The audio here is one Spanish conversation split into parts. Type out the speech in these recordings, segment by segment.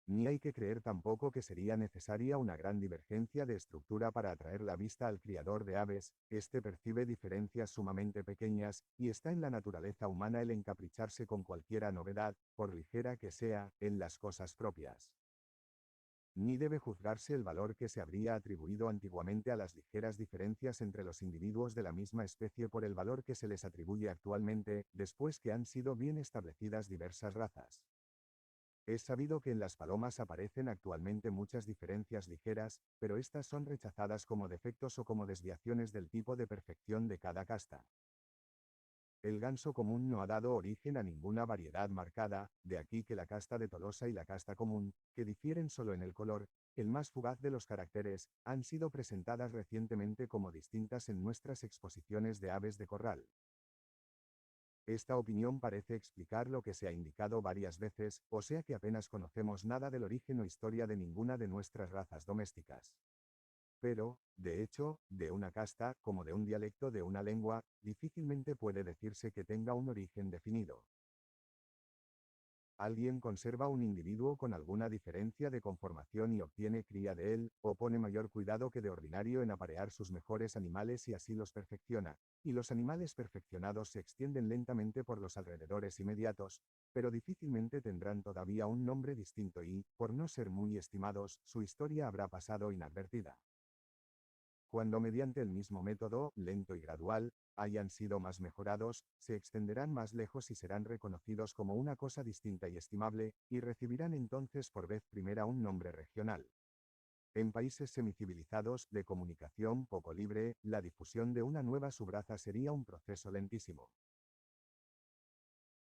Ni hay que creer tampoco que sería necesaria una gran divergencia de estructura para atraer la vista al criador de aves. Este percibe diferencias sumamente pequeñas, y está en la naturaleza humana el encapricharse con cualquiera novedad, por ligera que sea, en las cosas propias. Ni debe juzgarse el valor que se habría atribuido antiguamente a las ligeras diferencias entre los individuos de la misma especie por el valor que se les atribuye actualmente, después que han sido bien establecidas diversas razas. Es sabido que en las palomas aparecen actualmente muchas diferencias ligeras, pero estas son rechazadas como defectos o como desviaciones del tipo de perfección de cada casta. El ganso común no ha dado origen a ninguna variedad marcada, de aquí que la casta de Tolosa y la casta común, que difieren solo en el color, el más fugaz de los caracteres, han sido presentadas recientemente como distintas en nuestras exposiciones de aves de corral. Esta opinión parece explicar lo que se ha indicado varias veces, o sea que apenas conocemos nada del origen o historia de ninguna de nuestras razas domésticas. Pero, de hecho, de una casta, como de un dialecto de una lengua, difícilmente puede decirse que tenga un origen definido. Alguien conserva un individuo con alguna diferencia de conformación y obtiene cría de él, o pone mayor cuidado que de ordinario en aparear sus mejores animales y así los perfecciona, y los animales perfeccionados se extienden lentamente por los alrededores inmediatos, pero difícilmente tendrán todavía un nombre distinto y, por no ser muy estimados, su historia habrá pasado inadvertida. Cuando mediante el mismo método, lento y gradual, hayan sido más mejorados, se extenderán más lejos y serán reconocidos como una cosa distinta y estimable, y recibirán entonces por vez primera un nombre regional. En países semicivilizados, de comunicación poco libre, la difusión de una nueva subraza sería un proceso lentísimo.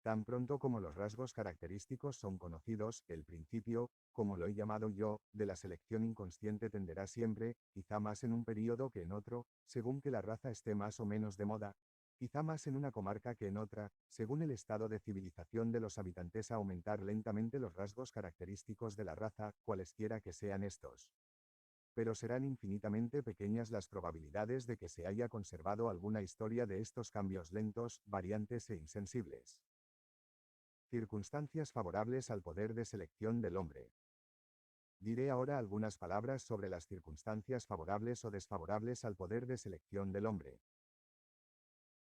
Tan pronto como los rasgos característicos son conocidos, el principio, como lo he llamado yo, de la selección inconsciente tenderá siempre, quizá más en un período que en otro, según que la raza esté más o menos de moda, quizá más en una comarca que en otra, según el estado de civilización de los habitantes a aumentar lentamente los rasgos característicos de la raza, cualesquiera que sean estos. Pero serán infinitamente pequeñas las probabilidades de que se haya conservado alguna historia de estos cambios lentos, variantes e insensibles. Circunstancias favorables al poder de selección del hombre. Diré ahora algunas palabras sobre las circunstancias favorables o desfavorables al poder de selección del hombre.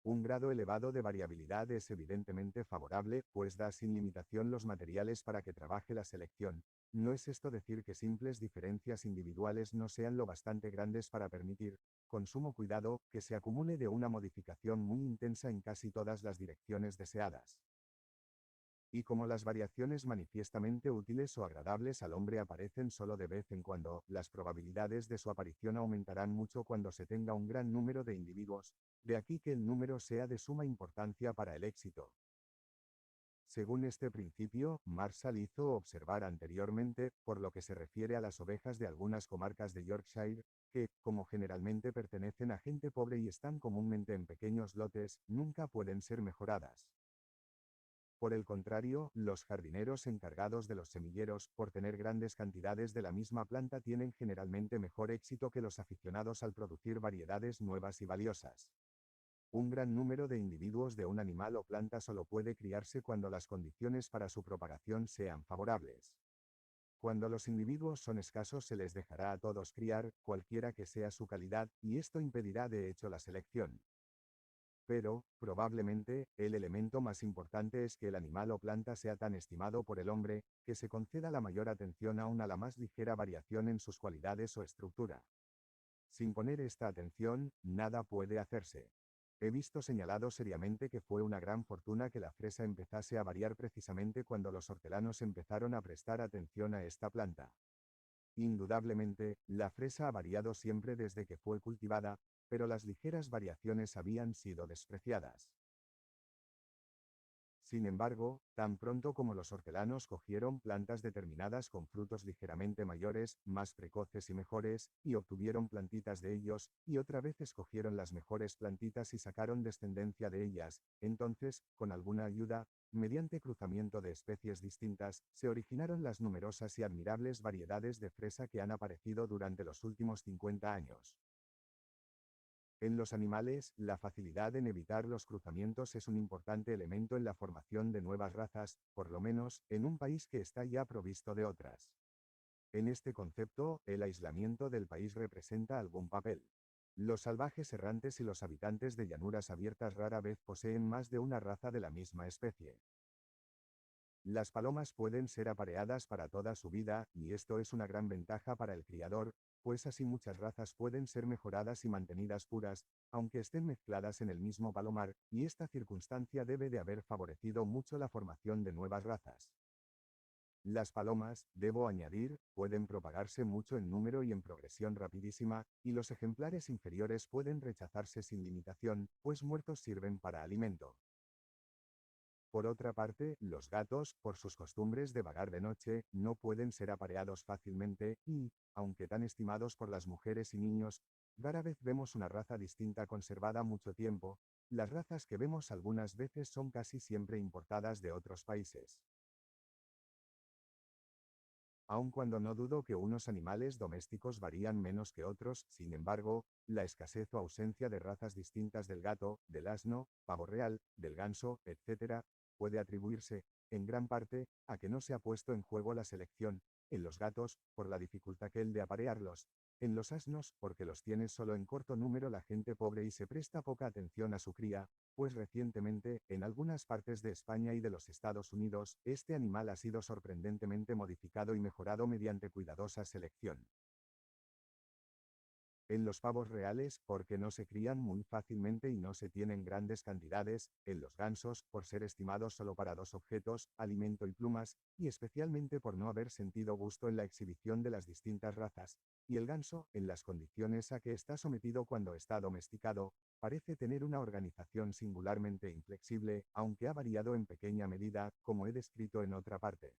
Un grado elevado de variabilidad es evidentemente favorable, pues da sin limitación los materiales para que trabaje la selección. No es esto decir que simples diferencias individuales no sean lo bastante grandes para permitir, con sumo cuidado, que se acumule de una modificación muy intensa en casi todas las direcciones deseadas. Y como las variaciones manifiestamente útiles o agradables al hombre aparecen solo de vez en cuando, las probabilidades de su aparición aumentarán mucho cuando se tenga un gran número de individuos, de aquí que el número sea de suma importancia para el éxito. Según este principio, Marshall hizo observar anteriormente, por lo que se refiere a las ovejas de algunas comarcas de Yorkshire, que, como generalmente pertenecen a gente pobre y están comúnmente en pequeños lotes, nunca pueden ser mejoradas. Por el contrario, los jardineros encargados de los semilleros, por tener grandes cantidades de la misma planta, tienen generalmente mejor éxito que los aficionados al producir variedades nuevas y valiosas. Un gran número de individuos de un animal o planta solo puede criarse cuando las condiciones para su propagación sean favorables. Cuando los individuos son escasos se les dejará a todos criar, cualquiera que sea su calidad, y esto impedirá de hecho la selección. Pero, probablemente, el elemento más importante es que el animal o planta sea tan estimado por el hombre, que se conceda la mayor atención aún a la más ligera variación en sus cualidades o estructura. Sin poner esta atención, nada puede hacerse. He visto señalado seriamente que fue una gran fortuna que la fresa empezase a variar precisamente cuando los hortelanos empezaron a prestar atención a esta planta. Indudablemente, la fresa ha variado siempre desde que fue cultivada, pero las ligeras variaciones habían sido despreciadas. Sin embargo, tan pronto como los hortelanos cogieron plantas determinadas con frutos ligeramente mayores, más precoces y mejores, y obtuvieron plantitas de ellos, y otra vez escogieron las mejores plantitas y sacaron descendencia de ellas, entonces, con alguna ayuda, mediante cruzamiento de especies distintas, se originaron las numerosas y admirables variedades de fresa que han aparecido durante los últimos 50 años. En los animales, la facilidad en evitar los cruzamientos es un importante elemento en la formación de nuevas razas, por lo menos, en un país que está ya provisto de otras. En este concepto, el aislamiento del país representa algún papel. Los salvajes errantes y los habitantes de llanuras abiertas rara vez poseen más de una raza de la misma especie. Las palomas pueden ser apareadas para toda su vida, y esto es una gran ventaja para el criador, pues así muchas razas pueden ser mejoradas y mantenidas puras, aunque estén mezcladas en el mismo palomar, y esta circunstancia debe de haber favorecido mucho la formación de nuevas razas. Las palomas, debo añadir, pueden propagarse mucho en número y en progresión rapidísima, y los ejemplares inferiores pueden rechazarse sin limitación, pues muertos sirven para alimento. Por otra parte, los gatos, por sus costumbres de vagar de noche, no pueden ser apareados fácilmente y, aunque tan estimados por las mujeres y niños, rara vez vemos una raza distinta conservada mucho tiempo. Las razas que vemos algunas veces son casi siempre importadas de otros países. Aun cuando no dudo que unos animales domésticos varían menos que otros, sin embargo, la escasez o ausencia de razas distintas del gato, del asno, pavo real, del ganso, etc., puede atribuirse, en gran parte, a que no se ha puesto en juego la selección, en los gatos, por la dificultad que el de aparearlos, en los asnos, porque los tiene solo en corto número la gente pobre y se presta poca atención a su cría, pues recientemente, en algunas partes de España y de los Estados Unidos, este animal ha sido sorprendentemente modificado y mejorado mediante cuidadosa selección. En los pavos reales, porque no se crían muy fácilmente y no se tienen grandes cantidades; en los gansos, por ser estimados solo para dos objetos, alimento y plumas, y especialmente por no haber sentido gusto en la exhibición de las distintas razas; y el ganso, en las condiciones a que está sometido cuando está domesticado, parece tener una organización singularmente inflexible, aunque ha variado en pequeña medida, como he descrito en otra parte.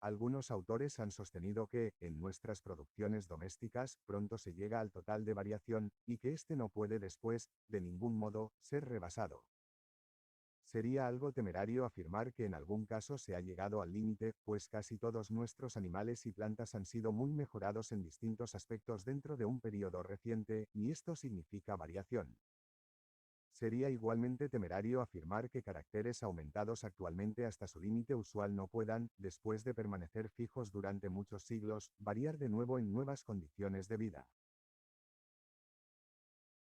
Algunos autores han sostenido que, en nuestras producciones domésticas, pronto se llega al total de variación, y que éste no puede después, de ningún modo, ser rebasado. Sería algo temerario afirmar que en algún caso se ha llegado al límite, pues casi todos nuestros animales y plantas han sido muy mejorados en distintos aspectos dentro de un periodo reciente, y esto significa variación. Sería igualmente temerario afirmar que caracteres aumentados actualmente hasta su límite usual no puedan, después de permanecer fijos durante muchos siglos, variar de nuevo en nuevas condiciones de vida.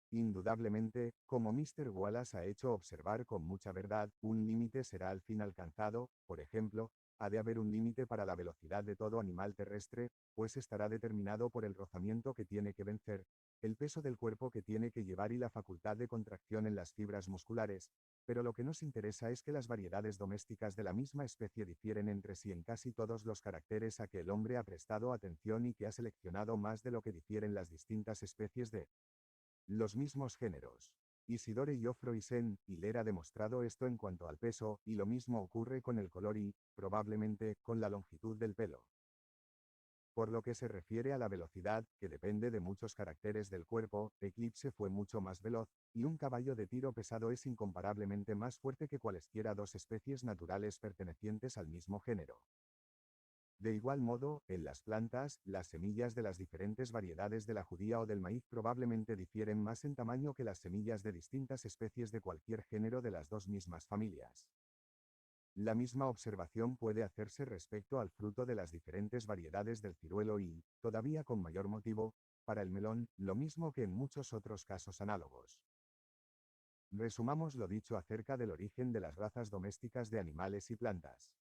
Indudablemente, como Mr. Wallace ha hecho observar con mucha verdad, un límite será al fin alcanzado. Por ejemplo, ha de haber un límite para la velocidad de todo animal terrestre, pues estará determinado por el rozamiento que tiene que vencer, el peso del cuerpo que tiene que llevar y la facultad de contracción en las fibras musculares, pero lo que nos interesa es que las variedades domésticas de la misma especie difieren entre sí en casi todos los caracteres a que el hombre ha prestado atención y que ha seleccionado más de lo que difieren las distintas especies de los mismos géneros. Isidore Geoffroy Hilaire ha demostrado esto en cuanto al peso, y lo mismo ocurre con el color y, probablemente, con la longitud del pelo. Por lo que se refiere a la velocidad, que depende de muchos caracteres del cuerpo, Eclipse fue mucho más veloz, y un caballo de tiro pesado es incomparablemente más fuerte que cualesquiera dos especies naturales pertenecientes al mismo género. De igual modo, en las plantas, las semillas de las diferentes variedades de la judía o del maíz probablemente difieren más en tamaño que las semillas de distintas especies de cualquier género de las dos mismas familias. La misma observación puede hacerse respecto al fruto de las diferentes variedades del ciruelo y, todavía con mayor motivo, para el melón, lo mismo que en muchos otros casos análogos. Resumamos lo dicho acerca del origen de las razas domésticas de animales y plantas.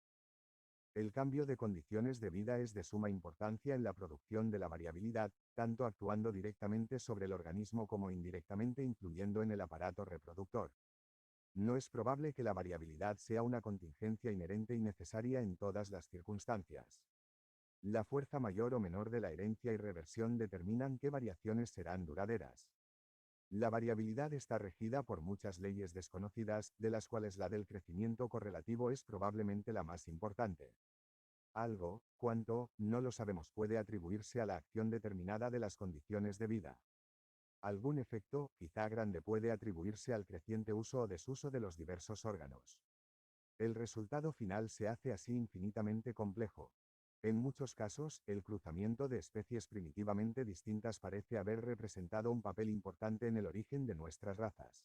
El cambio de condiciones de vida es de suma importancia en la producción de la variabilidad, tanto actuando directamente sobre el organismo como indirectamente influyendo en el aparato reproductor. No es probable que la variabilidad sea una contingencia inherente y necesaria en todas las circunstancias. La fuerza mayor o menor de la herencia y reversión determinan qué variaciones serán duraderas. La variabilidad está regida por muchas leyes desconocidas, de las cuales la del crecimiento correlativo es probablemente la más importante. Algo, cuánto, no lo sabemos, puede atribuirse a la acción determinada de las condiciones de vida. Algún efecto, quizá grande, puede atribuirse al creciente uso o desuso de los diversos órganos. El resultado final se hace así infinitamente complejo. En muchos casos, el cruzamiento de especies primitivamente distintas parece haber representado un papel importante en el origen de nuestras razas.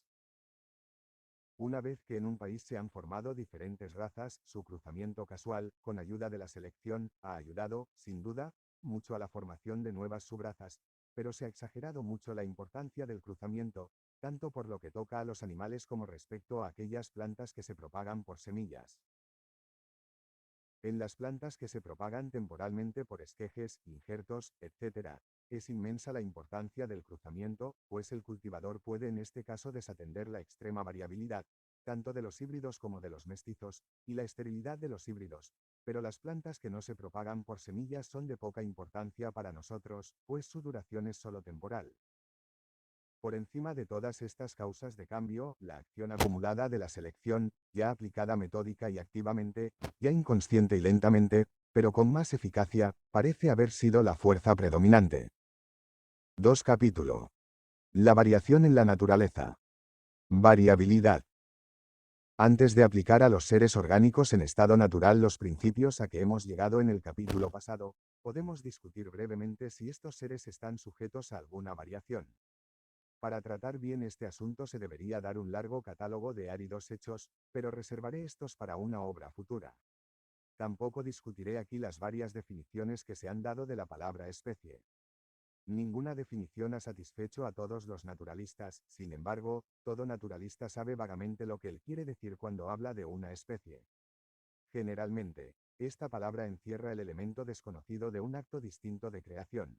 Una vez que en un país se han formado diferentes razas, su cruzamiento casual, con ayuda de la selección, ha ayudado, sin duda, mucho a la formación de nuevas subrazas, pero se ha exagerado mucho la importancia del cruzamiento, tanto por lo que toca a los animales como respecto a aquellas plantas que se propagan por semillas. En las plantas que se propagan temporalmente por esquejes, injertos, etc., es inmensa la importancia del cruzamiento, pues el cultivador puede en este caso desatender la extrema variabilidad, tanto de los híbridos como de los mestizos, y la esterilidad de los híbridos. Pero las plantas que no se propagan por semillas son de poca importancia para nosotros, pues su duración es solo temporal. Por encima de todas estas causas de cambio, la acción acumulada de la selección, ya aplicada metódica y activamente, ya inconsciente y lentamente, pero con más eficacia, parece haber sido la fuerza predominante. 2. Capítulo. La variación en la naturaleza. Variabilidad. Antes de aplicar a los seres orgánicos en estado natural los principios a que hemos llegado en el capítulo pasado, podemos discutir brevemente si estos seres están sujetos a alguna variación. Para tratar bien este asunto se debería dar un largo catálogo de áridos hechos, pero reservaré estos para una obra futura. Tampoco discutiré aquí las varias definiciones que se han dado de la palabra especie. Ninguna definición ha satisfecho a todos los naturalistas, sin embargo, todo naturalista sabe vagamente lo que él quiere decir cuando habla de una especie. Generalmente, esta palabra encierra el elemento desconocido de un acto distinto de creación.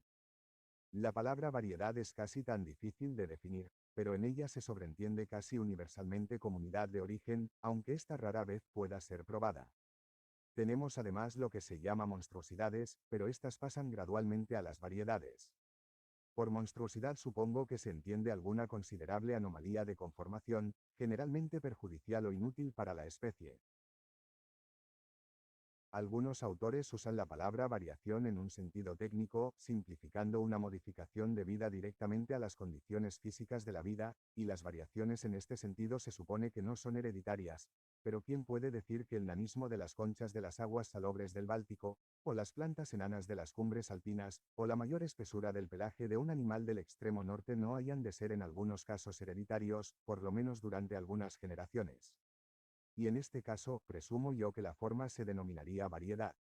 La palabra variedad es casi tan difícil de definir, pero en ella se sobreentiende casi universalmente comunidad de origen, aunque esta rara vez pueda ser probada. Tenemos además lo que se llama monstruosidades, pero estas pasan gradualmente a las variedades. Por monstruosidad supongo que se entiende alguna considerable anomalía de conformación, generalmente perjudicial o inútil para la especie. Algunos autores usan la palabra variación en un sentido técnico, simplificando una modificación debida directamente a las condiciones físicas de la vida, y las variaciones en este sentido se supone que no son hereditarias. Pero ¿quién puede decir que el nanismo de las conchas de las aguas salobres del Báltico, o las plantas enanas de las cumbres alpinas, o la mayor espesura del pelaje de un animal del extremo norte no hayan de ser en algunos casos hereditarios, por lo menos durante algunas generaciones? Y en este caso, presumo yo que la forma se denominaría variedad.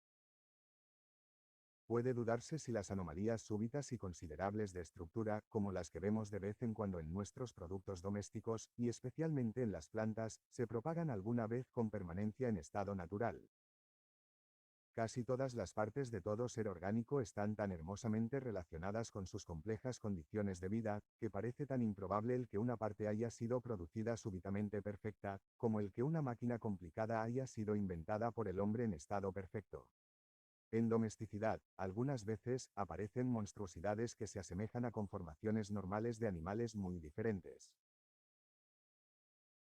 Puede dudarse si las anomalías súbitas y considerables de estructura, como las que vemos de vez en cuando en nuestros productos domésticos, y especialmente en las plantas, se propagan alguna vez con permanencia en estado natural. Casi todas las partes de todo ser orgánico están tan hermosamente relacionadas con sus complejas condiciones de vida, que parece tan improbable el que una parte haya sido producida súbitamente perfecta, como el que una máquina complicada haya sido inventada por el hombre en estado perfecto. En domesticidad, algunas veces, aparecen monstruosidades que se asemejan a conformaciones normales de animales muy diferentes.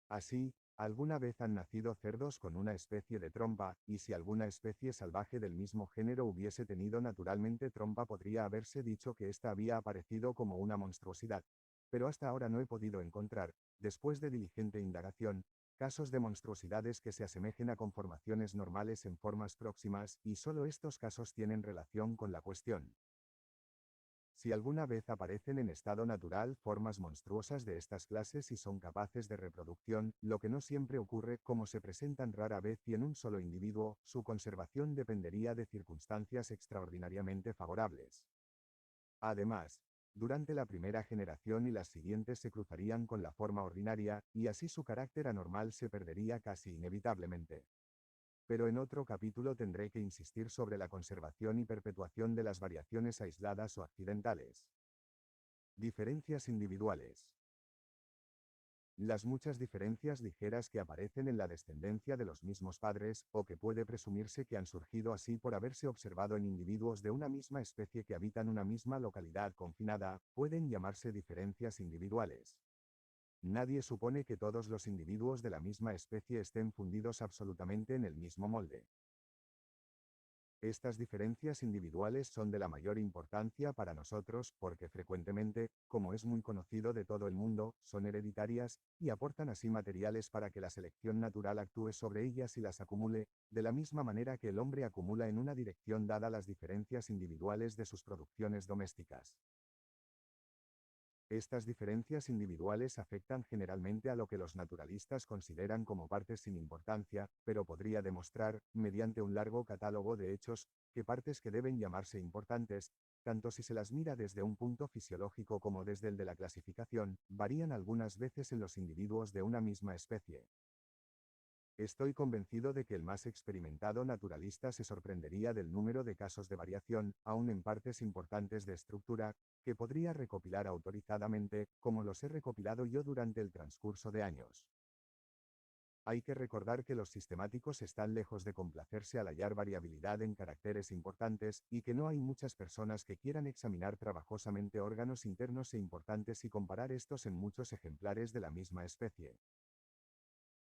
Así, alguna vez han nacido cerdos con una especie de trompa, y si alguna especie salvaje del mismo género hubiese tenido naturalmente trompa podría haberse dicho que ésta había aparecido como una monstruosidad. Pero hasta ahora no he podido encontrar, después de diligente indagación, casos de monstruosidades que se asemejen a conformaciones normales en formas próximas, y solo estos casos tienen relación con la cuestión. Si alguna vez aparecen en estado natural formas monstruosas de estas clases y son capaces de reproducción, lo que no siempre ocurre, como se presentan rara vez y en un solo individuo, su conservación dependería de circunstancias extraordinariamente favorables. Además, durante la primera generación y las siguientes se cruzarían con la forma ordinaria, y así su carácter anormal se perdería casi inevitablemente. Pero en otro capítulo tendré que insistir sobre la conservación y perpetuación de las variaciones aisladas o accidentales. Diferencias individuales. Las muchas diferencias ligeras que aparecen en la descendencia de los mismos padres, o que puede presumirse que han surgido así por haberse observado en individuos de una misma especie que habitan una misma localidad confinada, pueden llamarse diferencias individuales. Nadie supone que todos los individuos de la misma especie estén fundidos absolutamente en el mismo molde. Estas diferencias individuales son de la mayor importancia para nosotros porque frecuentemente, como es muy conocido de todo el mundo, son hereditarias, y aportan así materiales para que la selección natural actúe sobre ellas y las acumule, de la misma manera que el hombre acumula en una dirección dada las diferencias individuales de sus producciones domésticas. Estas diferencias individuales afectan generalmente a lo que los naturalistas consideran como partes sin importancia, pero podría demostrar, mediante un largo catálogo de hechos, que partes que deben llamarse importantes, tanto si se las mira desde un punto fisiológico como desde el de la clasificación, varían algunas veces en los individuos de una misma especie. Estoy convencido de que el más experimentado naturalista se sorprendería del número de casos de variación, aun en partes importantes de estructura, que podría recopilar autorizadamente, como los he recopilado yo durante el transcurso de años. Hay que recordar que los sistemáticos están lejos de complacerse al hallar variabilidad en caracteres importantes, y que no hay muchas personas que quieran examinar trabajosamente órganos internos e importantes y comparar estos en muchos ejemplares de la misma especie.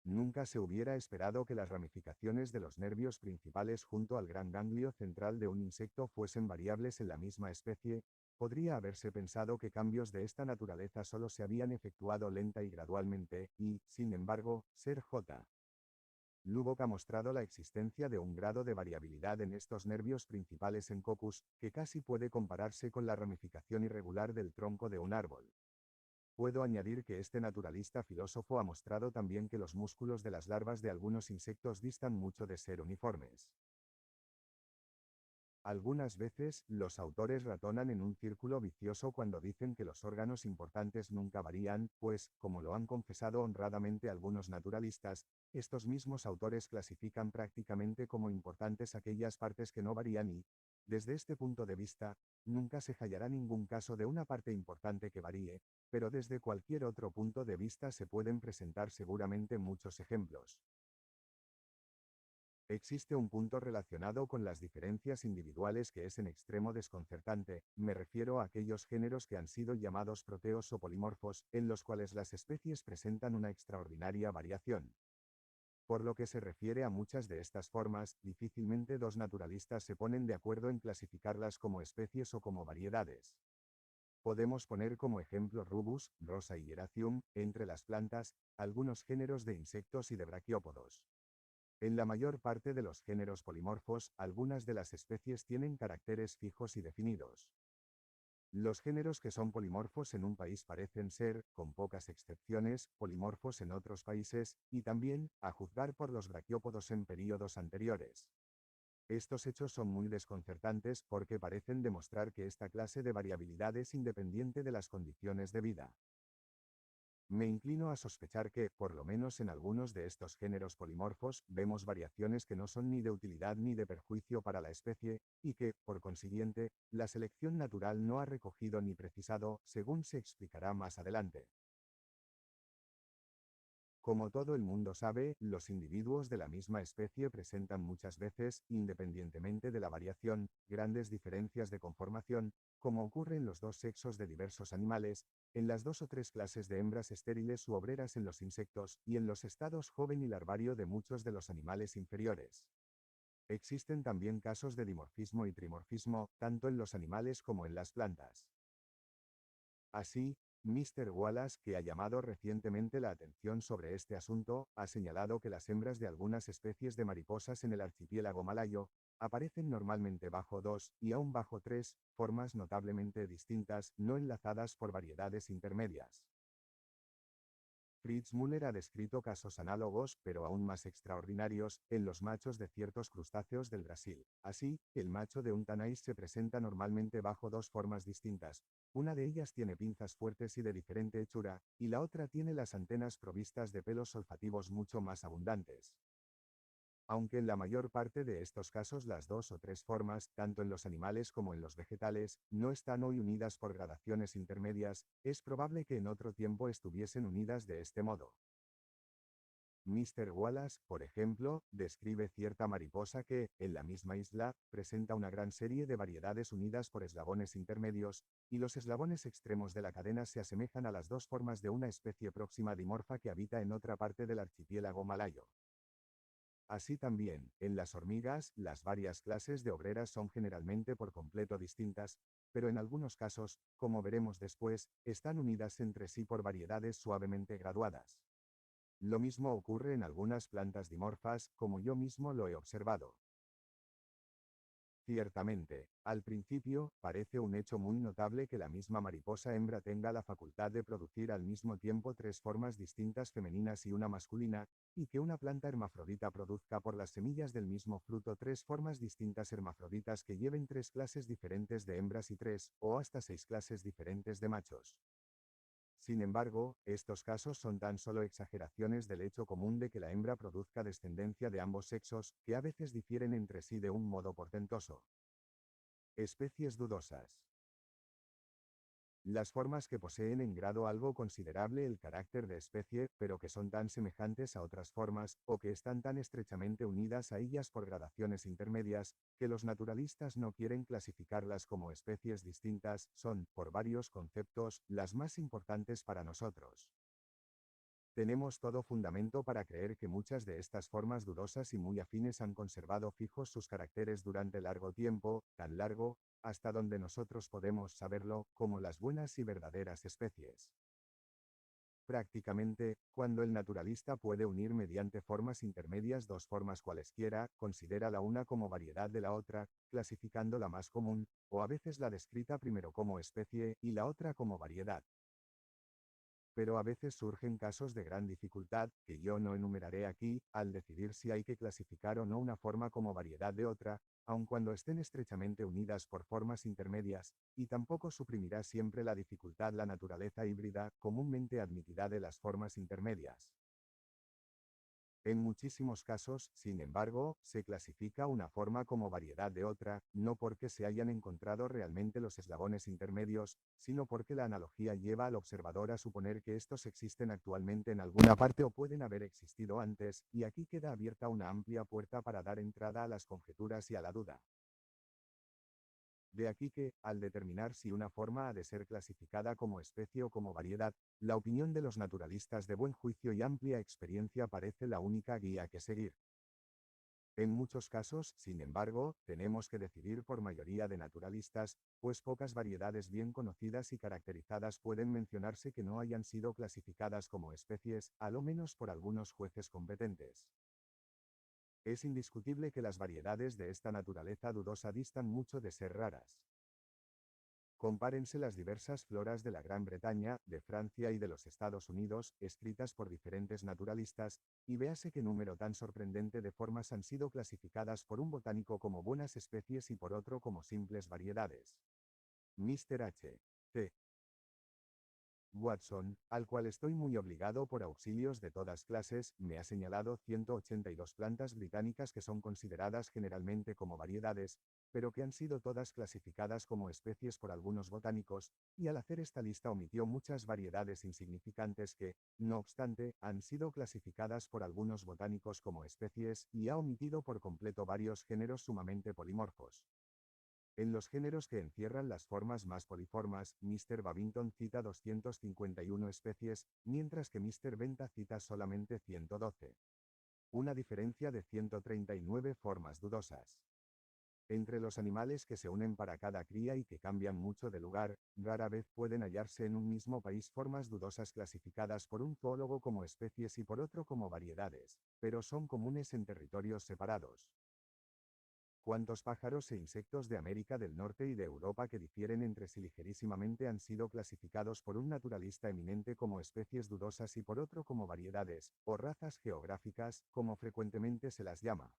Nunca se hubiera esperado que las ramificaciones de los nervios principales junto al gran ganglio central de un insecto fuesen variables en la misma especie. Podría haberse pensado que cambios de esta naturaleza solo se habían efectuado lenta y gradualmente, y, sin embargo, Sir J. Lubbock ha mostrado la existencia de un grado de variabilidad en estos nervios principales en Coccus, que casi puede compararse con la ramificación irregular del tronco de un árbol. Puedo añadir que este naturalista filósofo ha mostrado también que los músculos de las larvas de algunos insectos distan mucho de ser uniformes. Algunas veces, los autores ratonan en un círculo vicioso cuando dicen que los órganos importantes nunca varían, pues, como lo han confesado honradamente algunos naturalistas, estos mismos autores clasifican prácticamente como importantes aquellas partes que no varían y, desde este punto de vista, nunca se hallará ningún caso de una parte importante que varíe, pero desde cualquier otro punto de vista se pueden presentar seguramente muchos ejemplos. Existe un punto relacionado con las diferencias individuales que es en extremo desconcertante, me refiero a aquellos géneros que han sido llamados proteos o polimorfos, en los cuales las especies presentan una extraordinaria variación. Por lo que se refiere a muchas de estas formas, difícilmente dos naturalistas se ponen de acuerdo en clasificarlas como especies o como variedades. Podemos poner como ejemplo Rubus, Rosa y Hieracium, entre las plantas, algunos géneros de insectos y de braquiópodos. En la mayor parte de los géneros polimorfos, algunas de las especies tienen caracteres fijos y definidos. Los géneros que son polimorfos en un país parecen ser, con pocas excepciones, polimorfos en otros países, y también, a juzgar por los braquiópodos en períodos anteriores. Estos hechos son muy desconcertantes porque parecen demostrar que esta clase de variabilidad es independiente de las condiciones de vida. Me inclino a sospechar que, por lo menos en algunos de estos géneros polimorfos, vemos variaciones que no son ni de utilidad ni de perjuicio para la especie, y que, por consiguiente, la selección natural no ha recogido ni precisado, según se explicará más adelante. Como todo el mundo sabe, los individuos de la misma especie presentan muchas veces, independientemente de la variación, grandes diferencias de conformación, como ocurre en los dos sexos de diversos animales, en las dos o tres clases de hembras estériles u obreras en los insectos, y en los estados joven y larvario de muchos de los animales inferiores. Existen también casos de dimorfismo y trimorfismo, tanto en los animales como en las plantas. Así, Mr. Wallace, que ha llamado recientemente la atención sobre este asunto, ha señalado que las hembras de algunas especies de mariposas en el archipiélago malayo aparecen normalmente bajo dos, y aún bajo tres, formas notablemente distintas, no enlazadas por variedades intermedias. Fritz Müller ha descrito casos análogos, pero aún más extraordinarios, en los machos de ciertos crustáceos del Brasil. Así, el macho de un tanais se presenta normalmente bajo dos formas distintas. Una de ellas tiene pinzas fuertes y de diferente hechura, y la otra tiene las antenas provistas de pelos olfativos mucho más abundantes. Aunque en la mayor parte de estos casos las dos o tres formas, tanto en los animales como en los vegetales, no están hoy unidas por gradaciones intermedias, es probable que en otro tiempo estuviesen unidas de este modo. Mr. Wallace, por ejemplo, describe cierta mariposa que, en la misma isla, presenta una gran serie de variedades unidas por eslabones intermedios, y los eslabones extremos de la cadena se asemejan a las dos formas de una especie próxima dimorfa que habita en otra parte del archipiélago malayo. Así también, en las hormigas, las varias clases de obreras son generalmente por completo distintas, pero en algunos casos, como veremos después, están unidas entre sí por variedades suavemente graduadas. Lo mismo ocurre en algunas plantas dimorfas, como yo mismo lo he observado. Ciertamente, al principio, parece un hecho muy notable que la misma mariposa hembra tenga la facultad de producir al mismo tiempo tres formas distintas femeninas y una masculina, y que una planta hermafrodita produzca por las semillas del mismo fruto tres formas distintas hermafroditas que lleven tres clases diferentes de hembras y tres, o hasta 6 clases diferentes de machos. Sin embargo, estos casos son tan solo exageraciones del hecho común de que la hembra produzca descendencia de ambos sexos, que a veces difieren entre sí de un modo portentoso. Especies dudosas. Las formas que poseen en grado algo considerable el carácter de especie, pero que son tan semejantes a otras formas, o que están tan estrechamente unidas a ellas por gradaciones intermedias, que los naturalistas no quieren clasificarlas como especies distintas, son, por varios conceptos, las más importantes para nosotros. Tenemos todo fundamento para creer que muchas de estas formas dudosas y muy afines han conservado fijos sus caracteres durante largo tiempo, tan largo, hasta donde nosotros podemos saberlo, como las buenas y verdaderas especies. Prácticamente, cuando el naturalista puede unir mediante formas intermedias dos formas cualesquiera, considera la una como variedad de la otra, clasificando la más común, o a veces la descrita primero como especie y la otra como variedad. Pero a veces surgen casos de gran dificultad, que yo no enumeraré aquí, al decidir si hay que clasificar o no una forma como variedad de otra, aun cuando estén estrechamente unidas por formas intermedias, y tampoco suprimirá siempre la dificultad la naturaleza híbrida, comúnmente admitida de las formas intermedias. En muchísimos casos, sin embargo, se clasifica una forma como variedad de otra, no porque se hayan encontrado realmente los eslabones intermedios, sino porque la analogía lleva al observador a suponer que estos existen actualmente en alguna parte o pueden haber existido antes, y aquí queda abierta una amplia puerta para dar entrada a las conjeturas y a la duda. De aquí que, al determinar si una forma ha de ser clasificada como especie o como variedad, la opinión de los naturalistas de buen juicio y amplia experiencia parece la única guía que seguir. En muchos casos, sin embargo, tenemos que decidir por mayoría de naturalistas, pues pocas variedades bien conocidas y caracterizadas pueden mencionarse que no hayan sido clasificadas como especies, a lo menos por algunos jueces competentes. Es indiscutible que las variedades de esta naturaleza dudosa distan mucho de ser raras. Compárense las diversas floras de la Gran Bretaña, de Francia y de los Estados Unidos, escritas por diferentes naturalistas, y véase qué número tan sorprendente de formas han sido clasificadas por un botánico como buenas especies y por otro como simples variedades. Mr. H. C. Watson, al cual estoy muy obligado por auxilios de todas clases, me ha señalado 182 plantas británicas que son consideradas generalmente como variedades, pero que han sido todas clasificadas como especies por algunos botánicos, y al hacer esta lista omitió muchas variedades insignificantes que, no obstante, han sido clasificadas por algunos botánicos como especies, y ha omitido por completo varios géneros sumamente polimorfos. En los géneros que encierran las formas más poliformas, Mr. Babington cita 251 especies, mientras que Mr. Benta cita solamente 112. Una diferencia de 139 formas dudosas. Entre los animales que se unen para cada cría y que cambian mucho de lugar, rara vez pueden hallarse en un mismo país formas dudosas clasificadas por un zoólogo como especies y por otro como variedades, pero son comunes en territorios separados. ¿Cuántos pájaros e insectos de América del Norte y de Europa que difieren entre sí ligerísimamente han sido clasificados por un naturalista eminente como especies dudosas y por otro como variedades, o razas geográficas, como frecuentemente se las llama?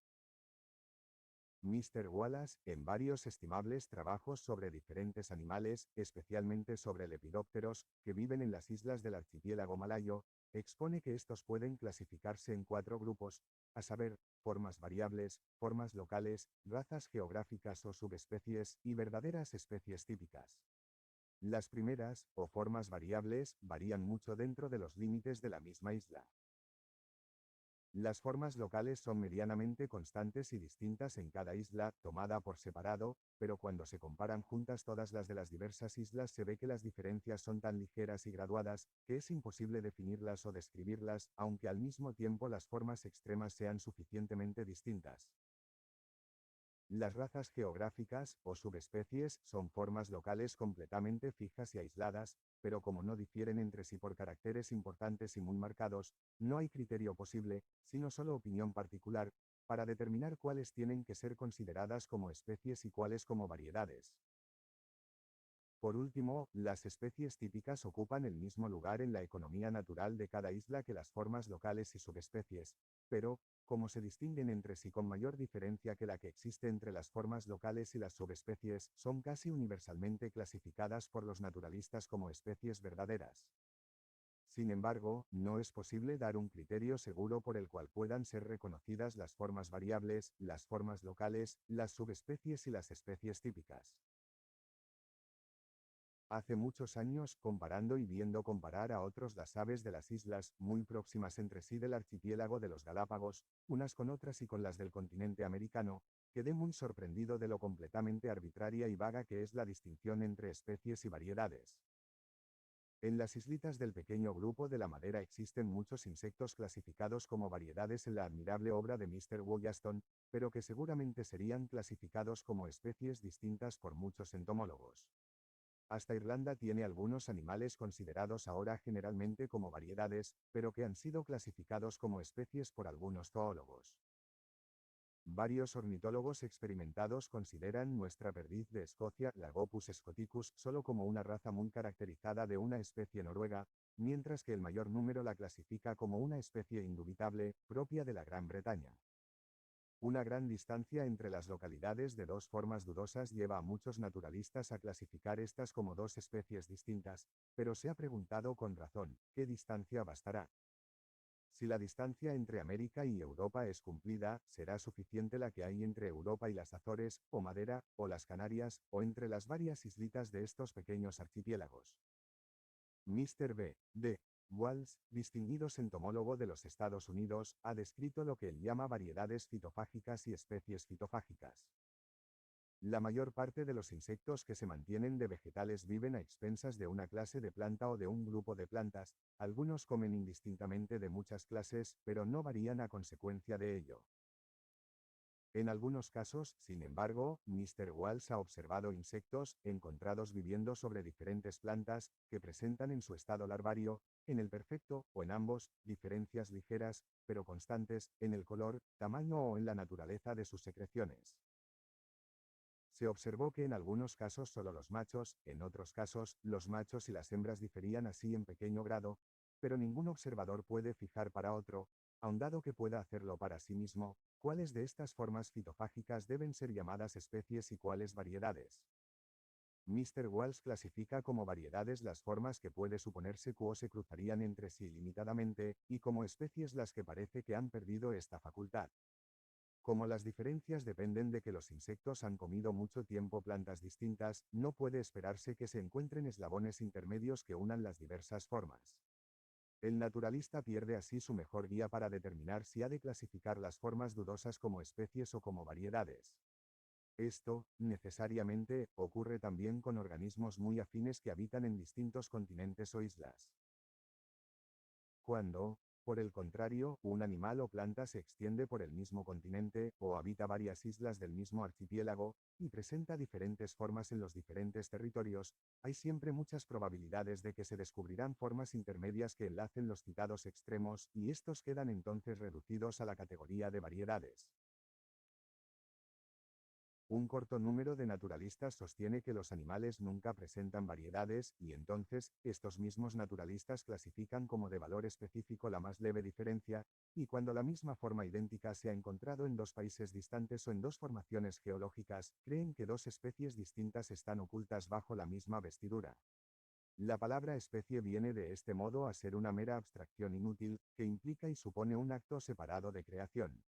Mr. Wallace, en varios estimables trabajos sobre diferentes animales, especialmente sobre lepidópteros, que viven en las islas del archipiélago malayo, expone que estos pueden clasificarse en 4 grupos, a saber, formas variables, formas locales, razas geográficas o subespecies, y verdaderas especies típicas. Las primeras, o formas variables, varían mucho dentro de los límites de la misma isla. Las formas locales son medianamente constantes y distintas en cada isla, tomada por separado, pero cuando se comparan juntas todas las de las diversas islas se ve que las diferencias son tan ligeras y graduadas, que es imposible definirlas o describirlas, aunque al mismo tiempo las formas extremas sean suficientemente distintas. Las razas geográficas, o subespecies, son formas locales completamente fijas y aisladas, pero como no difieren entre sí por caracteres importantes y muy marcados, no hay criterio posible, sino solo opinión particular, para determinar cuáles tienen que ser consideradas como especies y cuáles como variedades. Por último, las especies típicas ocupan el mismo lugar en la economía natural de cada isla que las formas locales y subespecies, pero, como se distinguen entre sí con mayor diferencia que la que existe entre las formas locales y las subespecies, son casi universalmente clasificadas por los naturalistas como especies verdaderas. Sin embargo, no es posible dar un criterio seguro por el cual puedan ser reconocidas las formas variables, las formas locales, las subespecies y las especies típicas. Hace muchos años, comparando y viendo comparar a otros las aves de las islas, muy próximas entre sí del archipiélago de los Galápagos, unas con otras y con las del continente americano, quedé muy sorprendido de lo completamente arbitraria y vaga que es la distinción entre especies y variedades. En las islitas del pequeño grupo de la Madera existen muchos insectos clasificados como variedades en la admirable obra de Mr. Wollaston, pero que seguramente serían clasificados como especies distintas por muchos entomólogos. Hasta Irlanda tiene algunos animales considerados ahora generalmente como variedades, pero que han sido clasificados como especies por algunos zoólogos. Varios ornitólogos experimentados consideran nuestra perdiz de Escocia, Lagopus scoticus, solo como una raza muy caracterizada de una especie noruega, mientras que el mayor número la clasifica como una especie indubitable, propia de la Gran Bretaña. Una gran distancia entre las localidades de dos formas dudosas lleva a muchos naturalistas a clasificar estas como dos especies distintas, pero se ha preguntado con razón, ¿qué distancia bastará? Si la distancia entre América y Europa es cumplida, será suficiente la que hay entre Europa y las Azores, o Madera, o las Canarias, o entre las varias islitas de estos pequeños archipiélagos. Mr. B. D. Walsh, distinguido entomólogo de los Estados Unidos, ha descrito lo que él llama variedades fitofágicas y especies fitofágicas. La mayor parte de los insectos que se mantienen de vegetales viven a expensas de una clase de planta o de un grupo de plantas, algunos comen indistintamente de muchas clases, pero no varían a consecuencia de ello. En algunos casos, sin embargo, Mr. Walsh ha observado insectos, encontrados viviendo sobre diferentes plantas, que presentan en su estado larvario, en el perfecto, o en ambos, diferencias ligeras, pero constantes, en el color, tamaño o en la naturaleza de sus secreciones. Se observó que en algunos casos solo los machos, en otros casos, los machos y las hembras diferían así en pequeño grado, pero ningún observador puede fijar para otro, aun dado que pueda hacerlo para sí mismo, cuáles de estas formas fitofágicas deben ser llamadas especies y cuáles variedades. Mr. Walsh clasifica como variedades las formas que puede suponerse que se cruzarían entre sí limitadamente, y como especies las que parece que han perdido esta facultad. Como las diferencias dependen de que los insectos han comido mucho tiempo plantas distintas, no puede esperarse que se encuentren eslabones intermedios que unan las diversas formas. El naturalista pierde así su mejor guía para determinar si ha de clasificar las formas dudosas como especies o como variedades. Esto, necesariamente, ocurre también con organismos muy afines que habitan en distintos continentes o islas. Cuando, por el contrario, un animal o planta se extiende por el mismo continente, o habita varias islas del mismo archipiélago, y presenta diferentes formas en los diferentes territorios, hay siempre muchas probabilidades de que se descubrirán formas intermedias que enlacen los citados extremos, y estos quedan entonces reducidos a la categoría de variedades. Un corto número de naturalistas sostiene que los animales nunca presentan variedades, y entonces, estos mismos naturalistas clasifican como de valor específico la más leve diferencia, y cuando la misma forma idéntica se ha encontrado en dos países distantes o en dos formaciones geológicas, creen que dos especies distintas están ocultas bajo la misma vestidura. La palabra especie viene de este modo a ser una mera abstracción inútil, que implica y supone un acto separado de creación.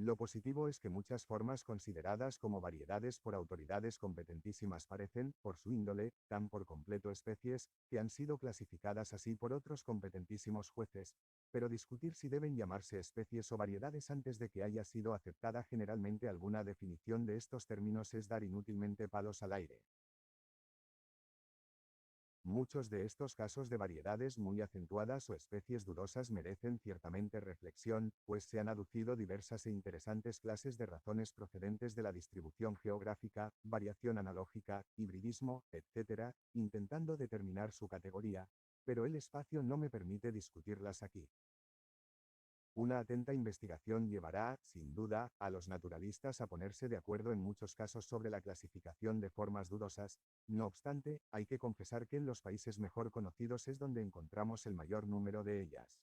Lo positivo es que muchas formas consideradas como variedades por autoridades competentísimas parecen, por su índole, tan por completo especies, que han sido clasificadas así por otros competentísimos jueces, pero discutir si deben llamarse especies o variedades antes de que haya sido aceptada generalmente alguna definición de estos términos es dar inútilmente palos al aire. Muchos de estos casos de variedades muy acentuadas o especies dudosas merecen ciertamente reflexión, pues se han aducido diversas e interesantes clases de razones procedentes de la distribución geográfica, variación analógica, hibridismo, etc., intentando determinar su categoría, pero el espacio no me permite discutirlas aquí. Una atenta investigación llevará, sin duda, a los naturalistas a ponerse de acuerdo en muchos casos sobre la clasificación de formas dudosas. No obstante, hay que confesar que en los países mejor conocidos es donde encontramos el mayor número de ellas.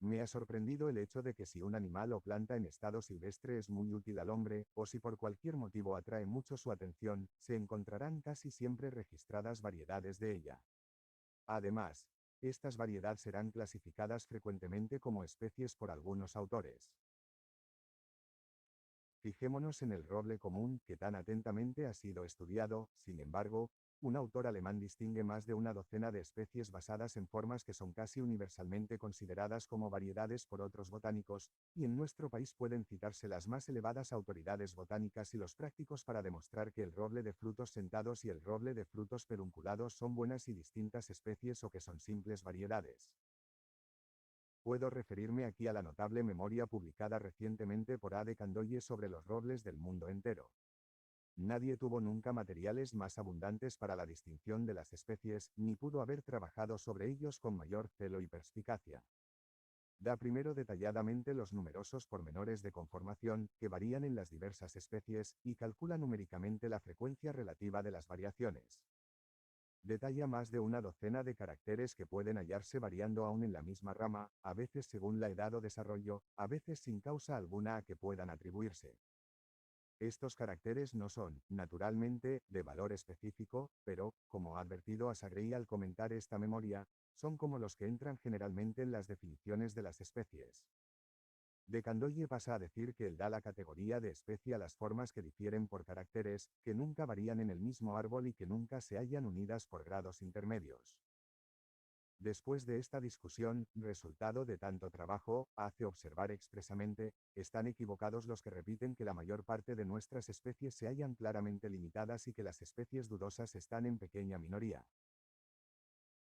Me ha sorprendido el hecho de que si un animal o planta en estado silvestre es muy útil al hombre, o si por cualquier motivo atrae mucho su atención, se encontrarán casi siempre registradas variedades de ella. Además, estas variedades serán clasificadas frecuentemente como especies por algunos autores. Fijémonos en el roble común, que tan atentamente ha sido estudiado. Sin embargo, un autor alemán distingue más de una docena de especies basadas en formas que son casi universalmente consideradas como variedades por otros botánicos, y en nuestro país pueden citarse las más elevadas autoridades botánicas y los prácticos para demostrar que el roble de frutos sentados y el roble de frutos pedunculados son buenas y distintas especies o que son simples variedades. Puedo referirme aquí a la notable memoria publicada recientemente por A. de Candolle sobre los robles del mundo entero. Nadie tuvo nunca materiales más abundantes para la distinción de las especies, ni pudo haber trabajado sobre ellos con mayor celo y perspicacia. Da primero detalladamente los numerosos pormenores de conformación, que varían en las diversas especies, y calcula numéricamente la frecuencia relativa de las variaciones. Detalla más de una docena de caracteres que pueden hallarse variando aún en la misma rama, a veces según la edad o desarrollo, a veces sin causa alguna a que puedan atribuirse. Estos caracteres no son, naturalmente, de valor específico, pero, como ha advertido Assagrey al comentar esta memoria, son como los que entran generalmente en las definiciones de las especies. De Candolle pasa a decir que él da la categoría de especie a las formas que difieren por caracteres, que nunca varían en el mismo árbol y que nunca se hallan unidas por grados intermedios. Después de esta discusión, resultado de tanto trabajo, hace observar expresamente, están equivocados los que repiten que la mayor parte de nuestras especies se hallan claramente limitadas y que las especies dudosas están en pequeña minoría.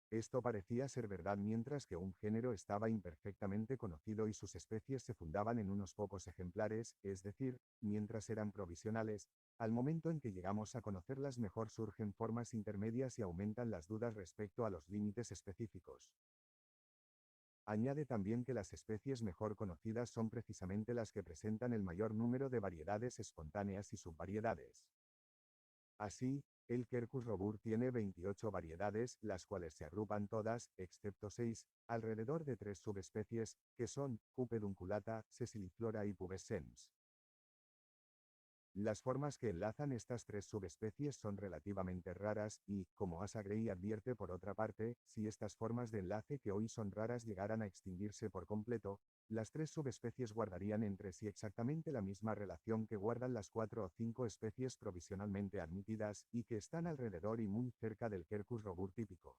Esto parecía ser verdad mientras que un género estaba imperfectamente conocido y sus especies se fundaban en unos pocos ejemplares, es decir, mientras eran provisionales. Al momento en que llegamos a conocerlas mejor surgen formas intermedias y aumentan las dudas respecto a los límites específicos. Añade también que las especies mejor conocidas son precisamente las que presentan el mayor número de variedades espontáneas y subvariedades. Así, el Quercus robur tiene 28 variedades, las cuales se agrupan todas, excepto 6, alrededor de 3 subespecies, que son Q. pedunculata, Sessiliflora y pubescens. Las formas que enlazan estas 3 subespecies son relativamente raras y, como Assagrey advierte por otra parte, si estas formas de enlace que hoy son raras llegaran a extinguirse por completo, las 3 subespecies guardarían entre sí exactamente la misma relación que guardan las 4 o 5 especies provisionalmente admitidas, y que están alrededor y muy cerca del Quercus robur típico.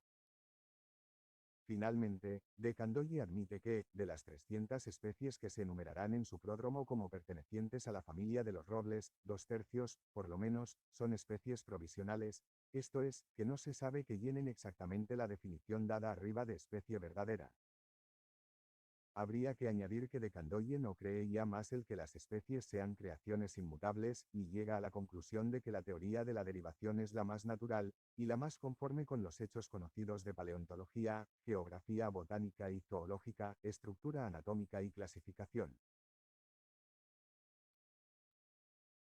Finalmente, De Candolle admite que, de las 300 especies que se enumerarán en su pródromo como pertenecientes a la familia de los robles, 2/3, por lo menos, son especies provisionales, esto es, que no se sabe que llenen exactamente la definición dada arriba de especie verdadera. Habría que añadir que De Candolle no cree ya más el que las especies sean creaciones inmutables, y llega a la conclusión de que la teoría de la derivación es la más natural, y la más conforme con los hechos conocidos de paleontología, geografía botánica y zoológica, estructura anatómica y clasificación.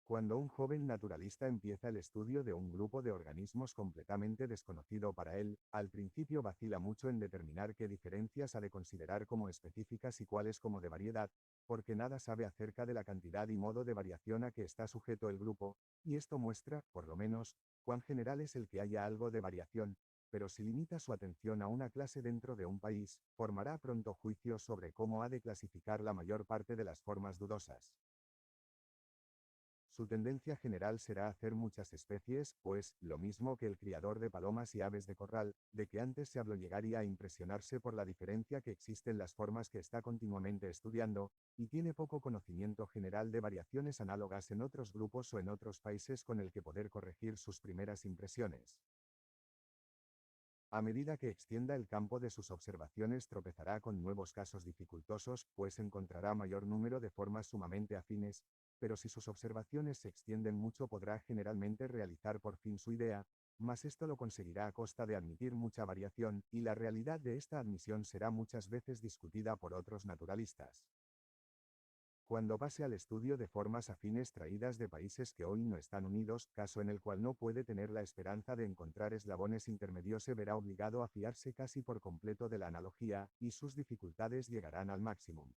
Cuando un joven naturalista empieza el estudio de un grupo de organismos completamente desconocido para él, al principio vacila mucho en determinar qué diferencias ha de considerar como específicas y cuáles como de variedad, porque nada sabe acerca de la cantidad y modo de variación a que está sujeto el grupo, y esto muestra, por lo menos, cuán general es el que haya algo de variación, pero si limita su atención a una clase dentro de un país, formará pronto juicios sobre cómo ha de clasificar la mayor parte de las formas dudosas. Su tendencia general será hacer muchas especies, pues, lo mismo que el criador de palomas y aves de corral, de que antes se habló llegaría a impresionarse por la diferencia que existe en las formas que está continuamente estudiando, y tiene poco conocimiento general de variaciones análogas en otros grupos o en otros países con el que poder corregir sus primeras impresiones. A medida que extienda el campo de sus observaciones tropezará con nuevos casos dificultosos, pues encontrará mayor número de formas sumamente afines, pero si sus observaciones se extienden mucho podrá generalmente realizar por fin su idea, mas esto lo conseguirá a costa de admitir mucha variación, y la realidad de esta admisión será muchas veces discutida por otros naturalistas. Cuando pase al estudio de formas afines traídas de países que hoy no están unidos, caso en el cual no puede tener la esperanza de encontrar eslabones intermedios, se verá obligado a fiarse casi por completo de la analogía, y sus dificultades llegarán al máximo.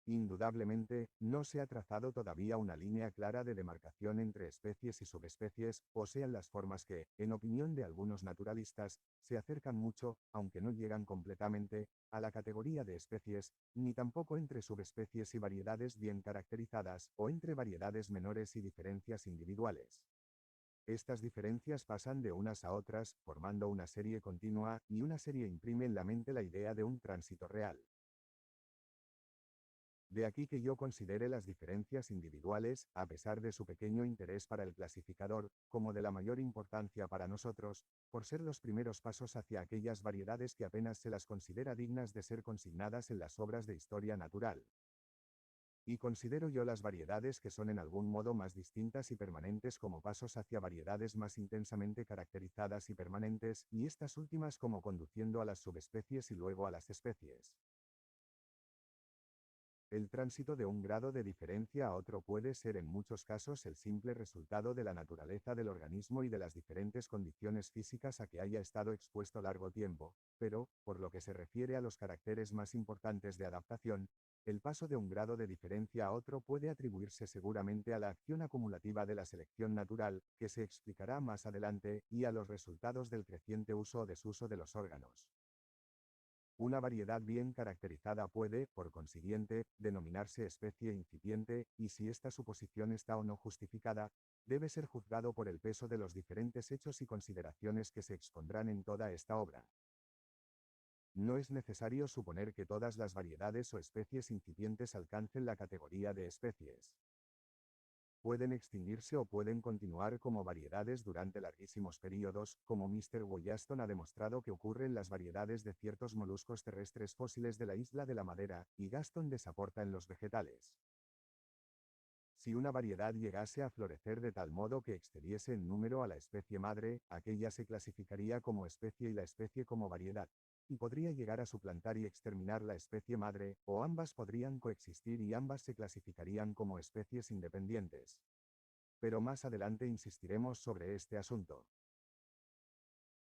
Indudablemente, no se ha trazado todavía una línea clara de demarcación entre especies y subespecies, o sean las formas que, en opinión de algunos naturalistas, se acercan mucho, aunque no llegan completamente, a la categoría de especies, ni tampoco entre subespecies y variedades bien caracterizadas, o entre variedades menores y diferencias individuales. Estas diferencias pasan de unas a otras, formando una serie continua, y una serie imprime en la mente la idea de un tránsito real. De aquí que yo considere las diferencias individuales, a pesar de su pequeño interés para el clasificador, como de la mayor importancia para nosotros, por ser los primeros pasos hacia aquellas variedades que apenas se las considera dignas de ser consignadas en las obras de historia natural. Y considero yo las variedades que son en algún modo más distintas y permanentes como pasos hacia variedades más intensamente caracterizadas y permanentes, y estas últimas como conduciendo a las subespecies y luego a las especies. El tránsito de un grado de diferencia a otro puede ser en muchos casos el simple resultado de la naturaleza del organismo y de las diferentes condiciones físicas a que haya estado expuesto largo tiempo, pero, por lo que se refiere a los caracteres más importantes de adaptación, el paso de un grado de diferencia a otro puede atribuirse seguramente a la acción acumulativa de la selección natural, que se explicará más adelante, y a los resultados del creciente uso o desuso de los órganos. Una variedad bien caracterizada puede, por consiguiente, denominarse especie incipiente, y si esta suposición está o no justificada, debe ser juzgado por el peso de los diferentes hechos y consideraciones que se expondrán en toda esta obra. No es necesario suponer que todas las variedades o especies incipientes alcancen la categoría de especies. Pueden extinguirse o pueden continuar como variedades durante larguísimos períodos, como Mr. Wollaston ha demostrado que ocurre en las variedades de ciertos moluscos terrestres fósiles de la isla de la Madera, y Gaston desaporta en los vegetales. Si una variedad llegase a florecer de tal modo que excediese en número a la especie madre, aquella se clasificaría como especie y la especie como variedad, y podría llegar a suplantar y exterminar la especie madre, o ambas podrían coexistir y ambas se clasificarían como especies independientes. Pero más adelante insistiremos sobre este asunto.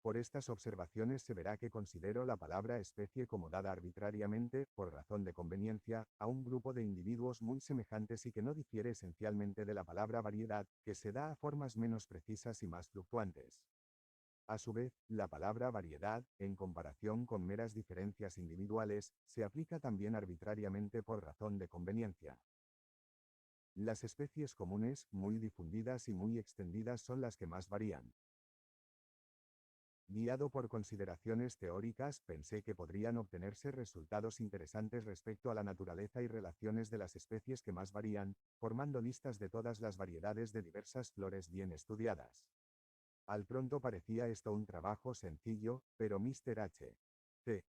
Por estas observaciones se verá que considero la palabra especie como dada arbitrariamente, por razón de conveniencia, a un grupo de individuos muy semejantes y que no difiere esencialmente de la palabra variedad, que se da a formas menos precisas y más fluctuantes. A su vez, la palabra variedad, en comparación con meras diferencias individuales, se aplica también arbitrariamente por razón de conveniencia. Las especies comunes, muy difundidas y muy extendidas, son las que más varían. Guiado por consideraciones teóricas, pensé que podrían obtenerse resultados interesantes respecto a la naturaleza y relaciones de las especies que más varían, formando listas de todas las variedades de diversas flores bien estudiadas. Al pronto parecía esto un trabajo sencillo, pero Mr. H. C.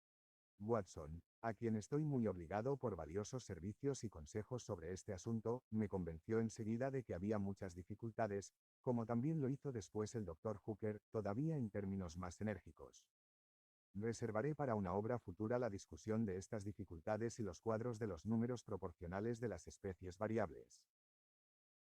Watson, a quien estoy muy obligado por valiosos servicios y consejos sobre este asunto, me convenció enseguida de que había muchas dificultades, como también lo hizo después el Dr. Hooker, todavía en términos más enérgicos. Reservaré para una obra futura la discusión de estas dificultades y los cuadros de los números proporcionales de las especies variables.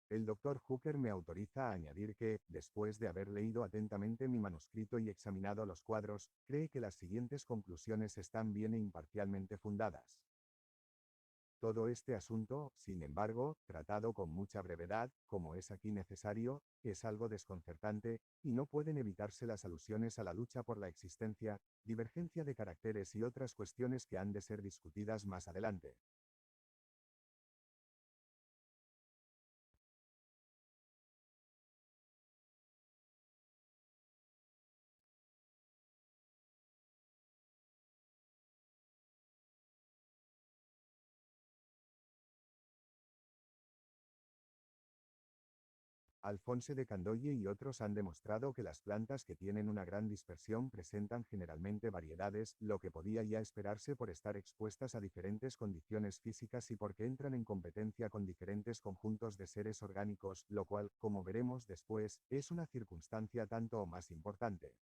El Dr. Hooker me autoriza a añadir que, después de haber leído atentamente mi manuscrito y examinado los cuadros, cree que las siguientes conclusiones están bien e imparcialmente fundadas. Todo este asunto, sin embargo, tratado con mucha brevedad, como es aquí necesario, es algo desconcertante, y no pueden evitarse las alusiones a la lucha por la existencia, divergencia de caracteres y otras cuestiones que han de ser discutidas más adelante. Alphonse de Candolle y otros han demostrado que las plantas que tienen una gran dispersión presentan generalmente variedades, lo que podía ya esperarse por estar expuestas a diferentes condiciones físicas y porque entran en competencia con diferentes conjuntos de seres orgánicos, lo cual, como veremos después, es una circunstancia tanto o más importante.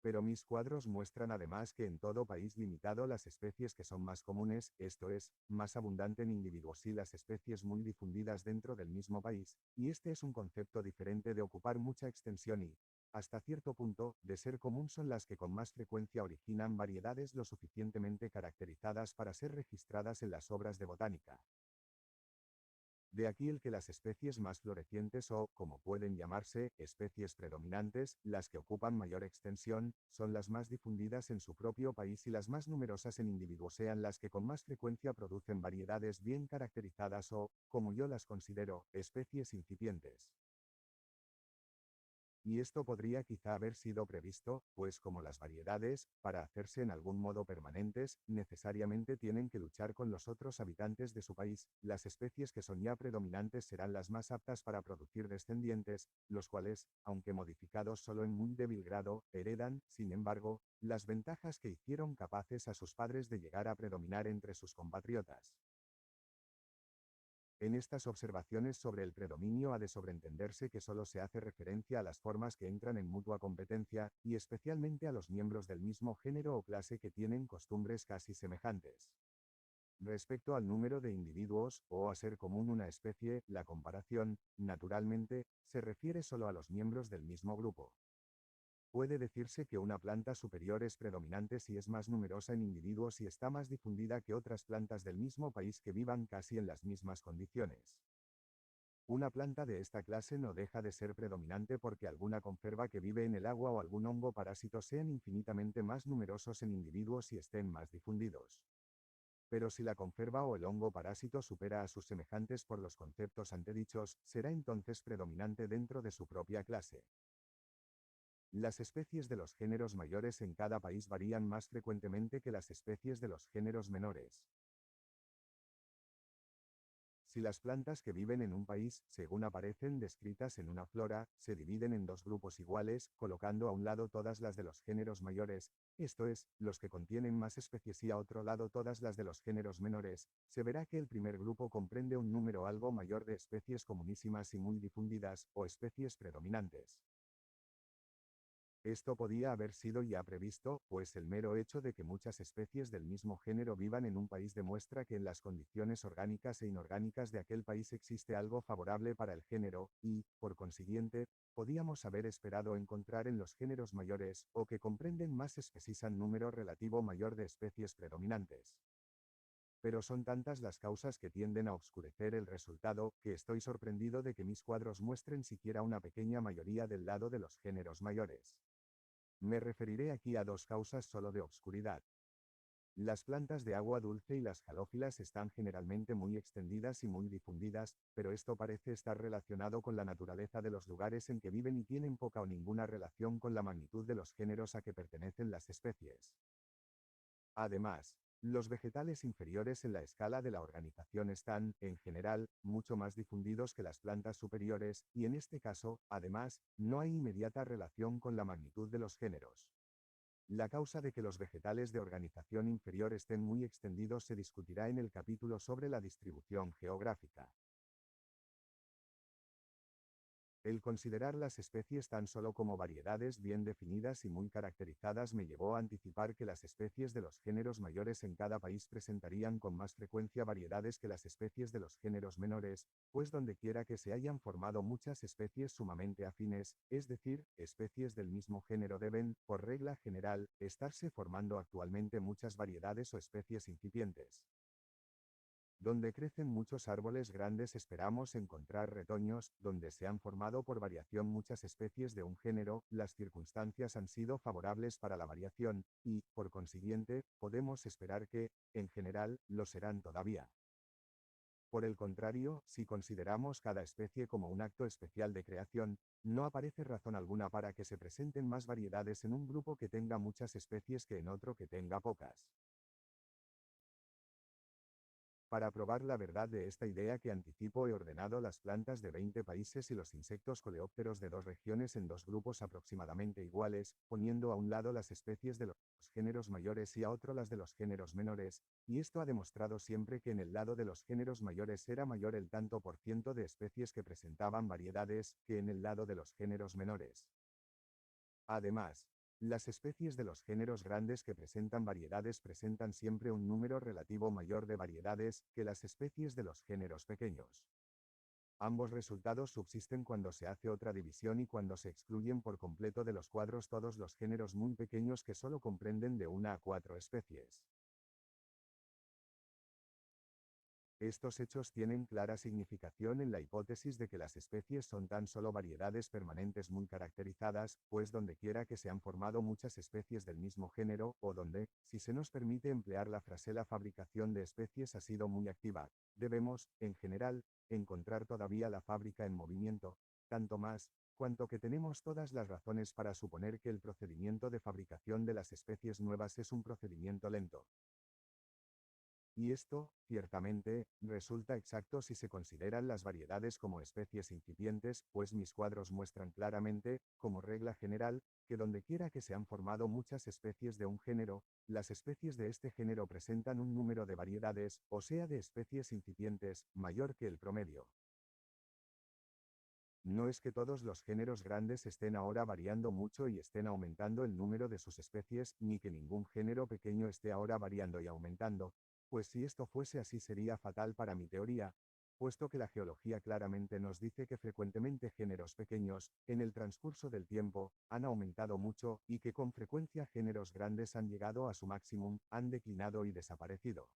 Pero mis cuadros muestran además que en todo país limitado las especies que son más comunes, esto es, más abundante en individuos y las especies muy difundidas dentro del mismo país, y este es un concepto diferente de ocupar mucha extensión y, hasta cierto punto, de ser común son las que con más frecuencia originan variedades lo suficientemente caracterizadas para ser registradas en las obras de botánica. De aquí el que las especies más florecientes o, como pueden llamarse, especies predominantes, las que ocupan mayor extensión, son las más difundidas en su propio país y las más numerosas en individuos sean las que con más frecuencia producen variedades bien caracterizadas o, como yo las considero, especies incipientes. Y esto podría quizá haber sido previsto, pues como las variedades, para hacerse en algún modo permanentes, necesariamente tienen que luchar con los otros habitantes de su país, las especies que son ya predominantes serán las más aptas para producir descendientes, los cuales, aunque modificados solo en muy débil grado, heredan, sin embargo, las ventajas que hicieron capaces a sus padres de llegar a predominar entre sus compatriotas. En estas observaciones sobre el predominio ha de sobreentenderse que solo se hace referencia a las formas que entran en mutua competencia, y especialmente a los miembros del mismo género o clase que tienen costumbres casi semejantes. Respecto al número de individuos, o a ser común una especie, la comparación, naturalmente, se refiere solo a los miembros del mismo grupo. Puede decirse que una planta superior es predominante si es más numerosa en individuos y está más difundida que otras plantas del mismo país que vivan casi en las mismas condiciones. Una planta de esta clase no deja de ser predominante porque alguna conferva que vive en el agua o algún hongo parásito sean infinitamente más numerosos en individuos y estén más difundidos. Pero si la conferva o el hongo parásito supera a sus semejantes por los conceptos antedichos, será entonces predominante dentro de su propia clase. Las especies de los géneros mayores en cada país varían más frecuentemente que las especies de los géneros menores. Si las plantas que viven en un país, según aparecen descritas en una flora, se dividen en dos grupos iguales, colocando a un lado todas las de los géneros mayores, esto es, los que contienen más especies y a otro lado todas las de los géneros menores, se verá que el primer grupo comprende un número algo mayor de especies comunísimas y muy difundidas, o especies predominantes. Esto podía haber sido ya previsto, pues el mero hecho de que muchas especies del mismo género vivan en un país demuestra que en las condiciones orgánicas e inorgánicas de aquel país existe algo favorable para el género, y, por consiguiente, podíamos haber esperado encontrar en los géneros mayores, o que comprenden más especies un número relativo mayor de especies predominantes. Pero son tantas las causas que tienden a oscurecer el resultado, que estoy sorprendido de que mis cuadros muestren siquiera una pequeña mayoría del lado de los géneros mayores. Me referiré aquí a dos causas solo de obscuridad. Las plantas de agua dulce y las halófilas están generalmente muy extendidas y muy difundidas, pero esto parece estar relacionado con la naturaleza de los lugares en que viven y tienen poca o ninguna relación con la magnitud de los géneros a que pertenecen las especies. Además, los vegetales inferiores en la escala de la organización están, en general, mucho más difundidos que las plantas superiores, y en este caso, además, no hay inmediata relación con la magnitud de los géneros. La causa de que los vegetales de organización inferior estén muy extendidos se discutirá en el capítulo sobre la distribución geográfica. El considerar las especies tan solo como variedades bien definidas y muy caracterizadas me llevó a anticipar que las especies de los géneros mayores en cada país presentarían con más frecuencia variedades que las especies de los géneros menores, pues dondequiera que se hayan formado muchas especies sumamente afines, es decir, especies del mismo género deben, por regla general, estarse formando actualmente muchas variedades o especies incipientes. Donde crecen muchos árboles grandes esperamos encontrar retoños, donde se han formado por variación muchas especies de un género, las circunstancias han sido favorables para la variación, y, por consiguiente, podemos esperar que, en general, lo serán todavía. Por el contrario, si consideramos cada especie como un acto especial de creación, no aparece razón alguna para que se presenten más variedades en un grupo que tenga muchas especies que en otro que tenga pocas. Para probar la verdad de esta idea que anticipo he ordenado las plantas de 20 países y los insectos coleópteros de 2 regiones en 2 grupos aproximadamente iguales, poniendo a un lado las especies de los géneros mayores y a otro las de los géneros menores, y esto ha demostrado siempre que en el lado de los géneros mayores era mayor el tanto por ciento de especies que presentaban variedades, que en el lado de los géneros menores. Además, las especies de los géneros grandes que presentan variedades presentan siempre un número relativo mayor de variedades que las especies de los géneros pequeños. Ambos resultados subsisten cuando se hace otra división y cuando se excluyen por completo de los cuadros todos los géneros muy pequeños que solo comprenden de 1 a 4 especies. Estos hechos tienen clara significación en la hipótesis de que las especies son tan solo variedades permanentes muy caracterizadas, pues dondequiera que se han formado muchas especies del mismo género, o donde, si se nos permite emplear la frase la fabricación de especies ha sido muy activa, debemos, en general, encontrar todavía la fábrica en movimiento, tanto más, cuanto que tenemos todas las razones para suponer que el procedimiento de fabricación de las especies nuevas es un procedimiento lento. Y esto, ciertamente, resulta exacto si se consideran las variedades como especies incipientes, pues mis cuadros muestran claramente, como regla general, que dondequiera que se han formado muchas especies de un género, las especies de este género presentan un número de variedades, o sea de especies incipientes, mayor que el promedio. No es que todos los géneros grandes estén ahora variando mucho y estén aumentando el número de sus especies, ni que ningún género pequeño esté ahora variando y aumentando, pues si esto fuese así sería fatal para mi teoría, puesto que la geología claramente nos dice que frecuentemente géneros pequeños, en el transcurso del tiempo, han aumentado mucho, y que con frecuencia géneros grandes han llegado a su máximo, han declinado y desaparecido.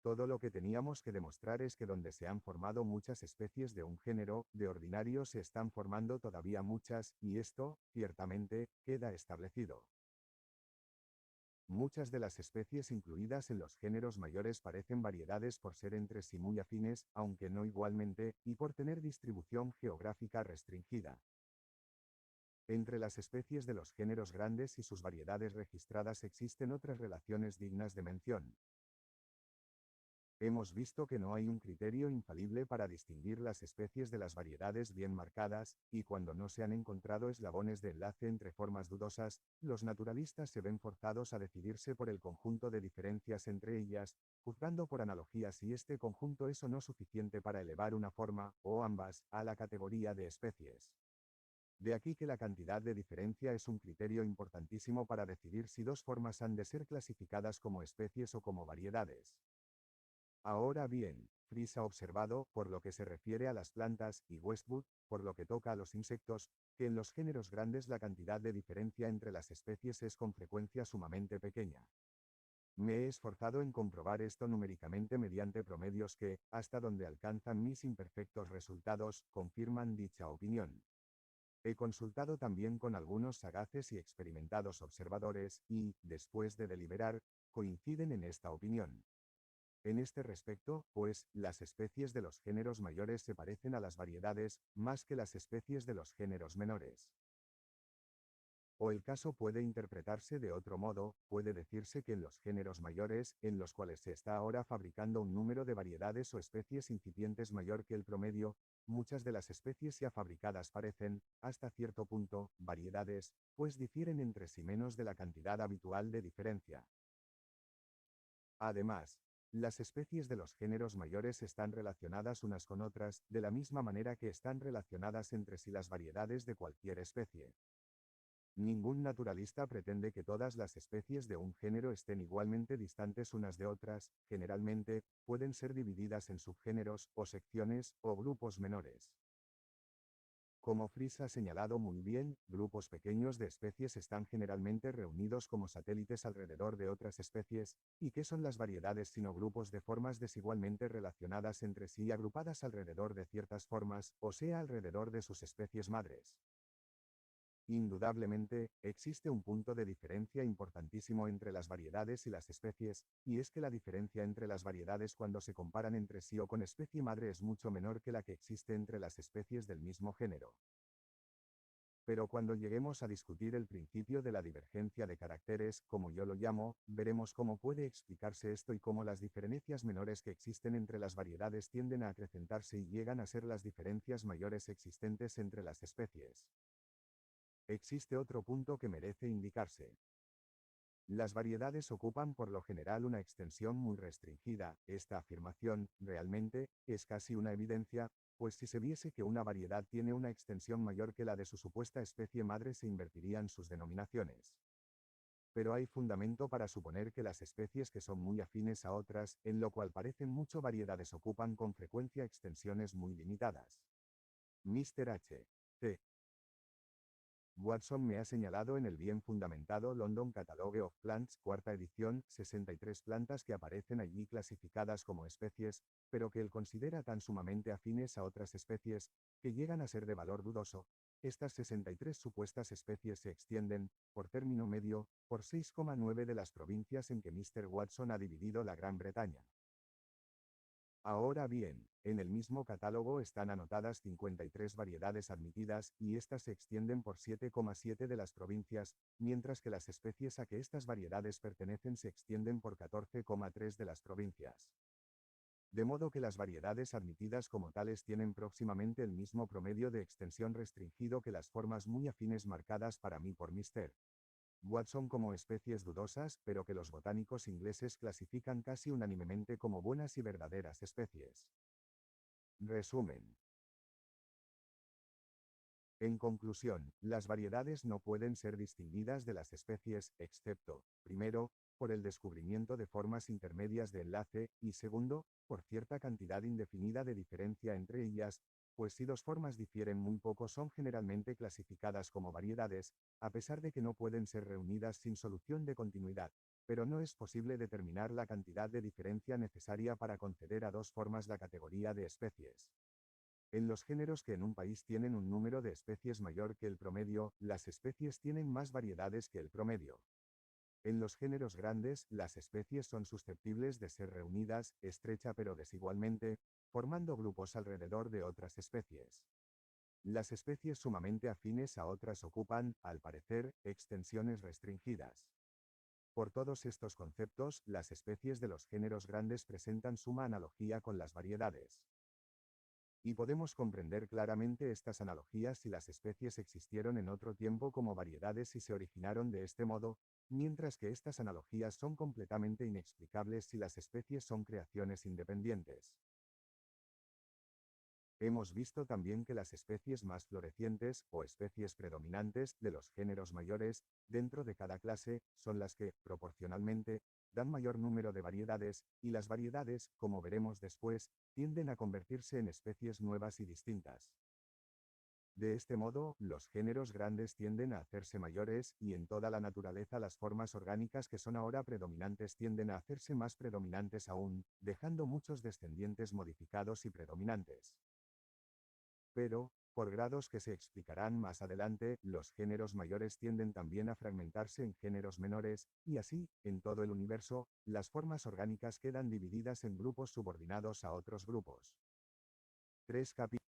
Todo lo que teníamos que demostrar es que donde se han formado muchas especies de un género, de ordinario se están formando todavía muchas, y esto, ciertamente, queda establecido. Muchas de las especies incluidas en los géneros mayores parecen variedades por ser entre sí muy afines, aunque no igualmente, y por tener distribución geográfica restringida. Entre las especies de los géneros grandes y sus variedades registradas existen otras relaciones dignas de mención. Hemos visto que no hay un criterio infalible para distinguir las especies de las variedades bien marcadas, y cuando no se han encontrado eslabones de enlace entre formas dudosas, los naturalistas se ven forzados a decidirse por el conjunto de diferencias entre ellas, juzgando por analogía si este conjunto es o no suficiente para elevar una forma, o ambas, a la categoría de especies. De aquí que la cantidad de diferencia es un criterio importantísimo para decidir si dos formas han de ser clasificadas como especies o como variedades. Ahora bien, Fries ha observado, por lo que se refiere a las plantas, y Westwood, por lo que toca a los insectos, que en los géneros grandes la cantidad de diferencia entre las especies es con frecuencia sumamente pequeña. Me he esforzado en comprobar esto numéricamente mediante promedios que, hasta donde alcanzan mis imperfectos resultados, confirman dicha opinión. He consultado también con algunos sagaces y experimentados observadores, y, después de deliberar, coinciden en esta opinión. En este respecto, pues, las especies de los géneros mayores se parecen a las variedades, más que las especies de los géneros menores. O el caso puede interpretarse de otro modo, puede decirse que en los géneros mayores, en los cuales se está ahora fabricando un número de variedades o especies incipientes mayor que el promedio, muchas de las especies ya fabricadas parecen, hasta cierto punto, variedades, pues difieren entre sí menos de la cantidad habitual de diferencia. Además, las especies de los géneros mayores están relacionadas unas con otras, de la misma manera que están relacionadas entre sí las variedades de cualquier especie. Ningún naturalista pretende que todas las especies de un género estén igualmente distantes unas de otras, generalmente, pueden ser divididas en subgéneros, o secciones, o grupos menores. Como Fries ha señalado muy bien, grupos pequeños de especies están generalmente reunidos como satélites alrededor de otras especies, ¿y qué son las variedades sino grupos de formas desigualmente relacionadas entre sí y agrupadas alrededor de ciertas formas, o sea alrededor de sus especies madres? Indudablemente, existe un punto de diferencia importantísimo entre las variedades y las especies, y es que la diferencia entre las variedades cuando se comparan entre sí o con especie madre es mucho menor que la que existe entre las especies del mismo género. Pero cuando lleguemos a discutir el principio de la divergencia de caracteres, como yo lo llamo, veremos cómo puede explicarse esto y cómo las diferencias menores que existen entre las variedades tienden a acrecentarse y llegan a ser las diferencias mayores existentes entre las especies. Existe otro punto que merece indicarse. Las variedades ocupan por lo general una extensión muy restringida. Esta afirmación, realmente, es casi una evidencia, pues si se viese que una variedad tiene una extensión mayor que la de su supuesta especie madre se invertirían sus denominaciones. Pero hay fundamento para suponer que las especies que son muy afines a otras, en lo cual parecen mucho variedades ocupan con frecuencia extensiones muy limitadas. Mr. H. C. Watson me ha señalado en el bien fundamentado London Catalogue of Plants, cuarta edición, 63 plantas que aparecen allí clasificadas como especies, pero que él considera tan sumamente afines a otras especies, que llegan a ser de valor dudoso. Estas 63 supuestas especies se extienden, por término medio, por 6,9 de las provincias en que Mr. Watson ha dividido la Gran Bretaña. Ahora bien, en el mismo catálogo están anotadas 53 variedades admitidas, y estas se extienden por 7,7 de las provincias, mientras que las especies a que estas variedades pertenecen se extienden por 14,3 de las provincias. De modo que las variedades admitidas como tales tienen próximamente el mismo promedio de extensión restringido que las formas muy afines marcadas para mí por Mr. Watson como especies dudosas, pero que los botánicos ingleses clasifican casi unánimemente como buenas y verdaderas especies. Resumen. En conclusión, las variedades no pueden ser distinguidas de las especies, excepto, primero, por el descubrimiento de formas intermedias de enlace, y segundo, por cierta cantidad indefinida de diferencia entre ellas, pues si dos formas difieren muy poco son generalmente clasificadas como variedades, a pesar de que no pueden ser reunidas sin solución de continuidad, pero no es posible determinar la cantidad de diferencia necesaria para conceder a dos formas la categoría de especies. En los géneros que en un país tienen un número de especies mayor que el promedio, las especies tienen más variedades que el promedio. En los géneros grandes, las especies son susceptibles de ser reunidas, estrecha pero desigualmente, formando grupos alrededor de otras especies. Las especies sumamente afines a otras ocupan, al parecer, extensiones restringidas. Por todos estos conceptos, las especies de los géneros grandes presentan suma analogía con las variedades. Y podemos comprender claramente estas analogías si las especies existieron en otro tiempo como variedades y se originaron de este modo, mientras que estas analogías son completamente inexplicables si las especies son creaciones independientes. Hemos visto también que las especies más florecientes, o especies predominantes, de los géneros mayores, dentro de cada clase, son las que, proporcionalmente, dan mayor número de variedades, y las variedades, como veremos después, tienden a convertirse en especies nuevas y distintas. De este modo, los géneros grandes tienden a hacerse mayores, y en toda la naturaleza las formas orgánicas que son ahora predominantes tienden a hacerse más predominantes aún, dejando muchos descendientes modificados y predominantes. Pero, por grados que se explicarán más adelante, los géneros mayores tienden también a fragmentarse en géneros menores, y así, en todo el universo, las formas orgánicas quedan divididas en grupos subordinados a otros grupos. 3 capítulos.